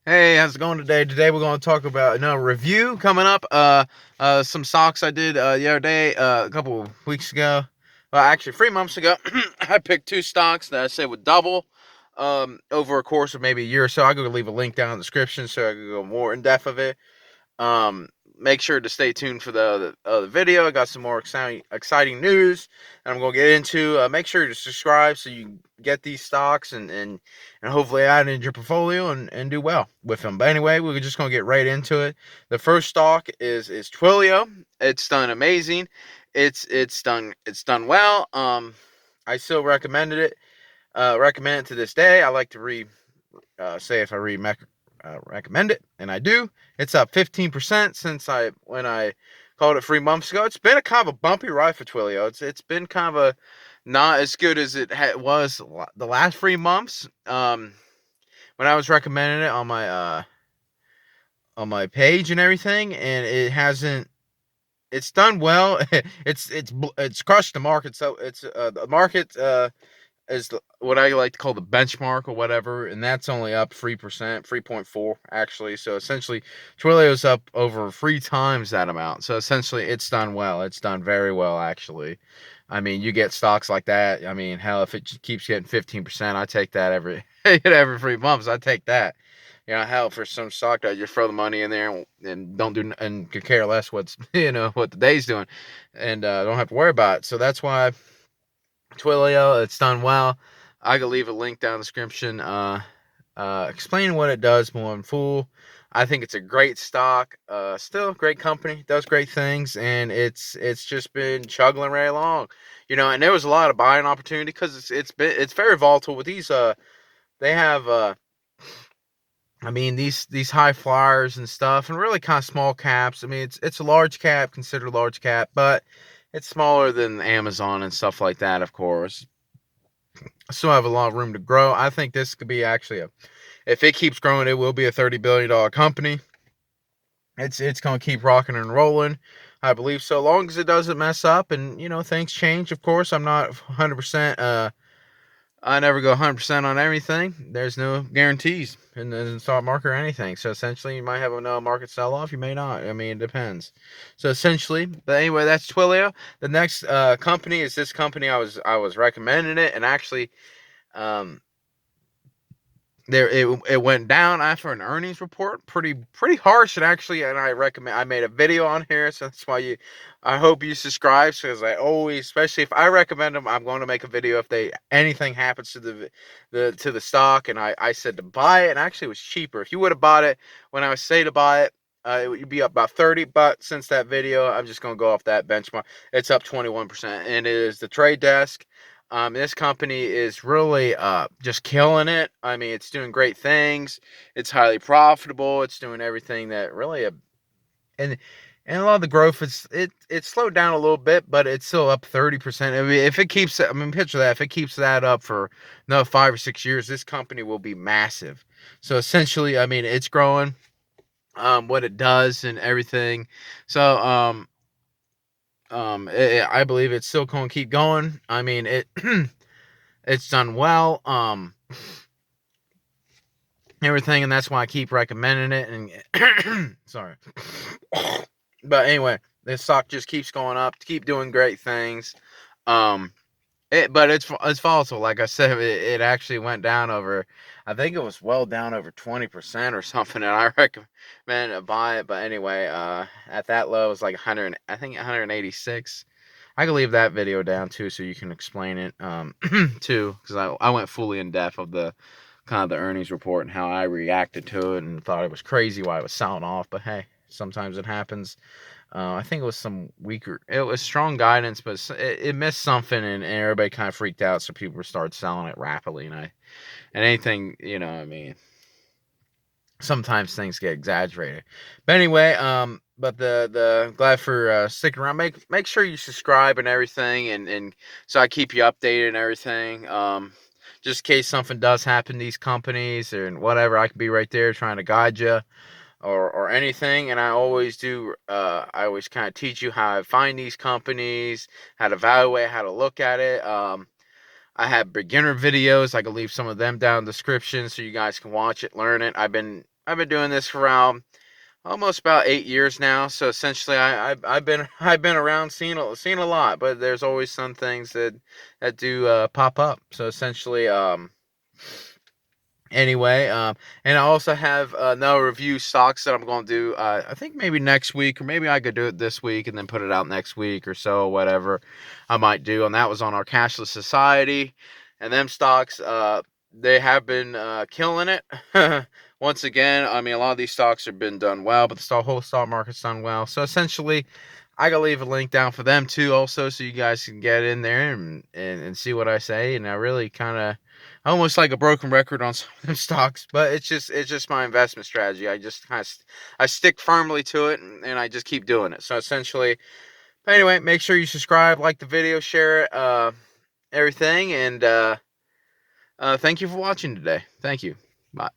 Hey, how's it going today? Today we're going to talk about a review coming up. Some stocks I did the other day, a couple of weeks ago. Well, actually, 3 months ago, I picked two stocks that I said would double over a course of maybe a year or so. I'm going to leave a link down in the description so I can go more in depth of it. Um, Make sure to stay tuned for the video. I got some more exciting news that I'm gonna get into. Make sure to subscribe so you get these stocks and hopefully add into your portfolio and do well with them. But anyway, we're just gonna get right into it. The first stock is Twilio. It's done amazing. It's done well. I still recommended it. Recommend it to this day. I like to say if I recommend it, and I do. It's up 15% since when I called it 3 months ago. It's been a kind of a bumpy ride for Twilio. It's been kind of a not as good as it was the last 3 months. When I was recommending it on my page and everything, and it hasn't. It's done well. It's crushed the market. So it's the market is what I like to call the benchmark or whatever, and that's only up 3%, 3.4 actually. So essentially, Twilio's up over 3 times that amount. So essentially, it's done well. It's done very well actually. I mean, you get stocks like that. I mean, hell, if it keeps getting 15%, I take that every 3 months. I take that. Hell, for some stock that you throw the money in there and don't do and could care less what's what the day's doing, and don't have to worry about it. So that's why Twilio, it's done well. I can leave a link down in the description explaining what it does more in full. I think it's a great stock. Still a great company, does great things, and it's just been chugging right along. And there was a lot of buying opportunity because it's very volatile with these. They have I mean these high flyers and stuff, and really kind of small caps. I mean it's a large cap, considered a large cap, but it's smaller than Amazon and stuff like that, of course. Still have a lot of room to grow. I think this could be actually if it keeps growing, it will be a $30 billion company. It's gonna keep rocking and rolling. I believe so long as it doesn't mess up and things change. Of course, I'm not 100%. I never go 100% on everything. There's no guarantees in the stock market or anything. So essentially, you might have a market sell off. You may not. I mean, it depends. So essentially, but anyway, that's Twilio. The next company is this company. I was recommending it, and actually, um, it went down after an earnings report, pretty harsh, and actually, and I made a video on here, so that's why I hope you subscribe, because I always, especially if I recommend them, I'm going to make a video if anything happens to the stock, and I said to buy it, and actually it was cheaper. If you would have bought it when I was say to buy it, it would be up about 30, but since that video, I'm just going to go off that benchmark. It's up 21%, and it is the trade desk. This company is really just killing it. I mean, it's doing great things. It's highly profitable. It's doing everything that really and and a lot of the growth it slowed down a little bit, but it's still up 30%. I mean, if it keeps, I mean, picture that. If it keeps that up for another 5 or 6 years, this company will be massive. So essentially, I mean, it's growing. What it does and everything. So I believe it's still going to keep going. I mean, it's done well. Everything, and that's why I keep recommending it. And sorry, but anyway, this stock just keeps going up, keep doing great things. Um, but it's volatile. Like I said, it actually went down over. I think it was well down over 20% or something, and I recommend to buy it. But anyway, at that low, it was like 100. I think 186. I can leave that video down too, so you can explain it too, because I went fully in depth of the kind of the earnings report and how I reacted to it and thought it was crazy why it was selling off. But hey, sometimes it happens. I think it was it was strong guidance, but it missed something, and everybody kind of freaked out, so people started selling it rapidly. And anything, I mean, sometimes things get exaggerated. But anyway, but the glad for sticking around. Make sure you subscribe and everything, and so I keep you updated and everything. Just in case something does happen to these companies or whatever, I can be right there trying to guide you or anything. And I always do. I always kind of teach you how to find these companies, how to evaluate, how to look at it. I have beginner videos. I can leave some of them down in the description so you guys can watch it, learn it. I've been doing this for around almost about 8 years now. So essentially, I've been I've been around, seen a lot, but there's always some things that do pop up. So essentially, anyway, and I also have no review stocks that I'm going to do. I think maybe next week, or maybe I could do it this week and then put it out next week or so, whatever I might do. And that was on our cashless society, and them stocks, they have been killing it. Once again, I mean, a lot of these stocks have been done well, but the whole stock market's done well. So essentially, I gotta leave a link down for them too, also, so you guys can get in there and see what I say. And I really kind of almost like a broken record on some of them stocks, but it's just my investment strategy. I just kind of I stick firmly to it, and I just keep doing it. So essentially, but anyway, make sure you subscribe, like the video, share it, everything, and thank you for watching today. Thank you. Bye.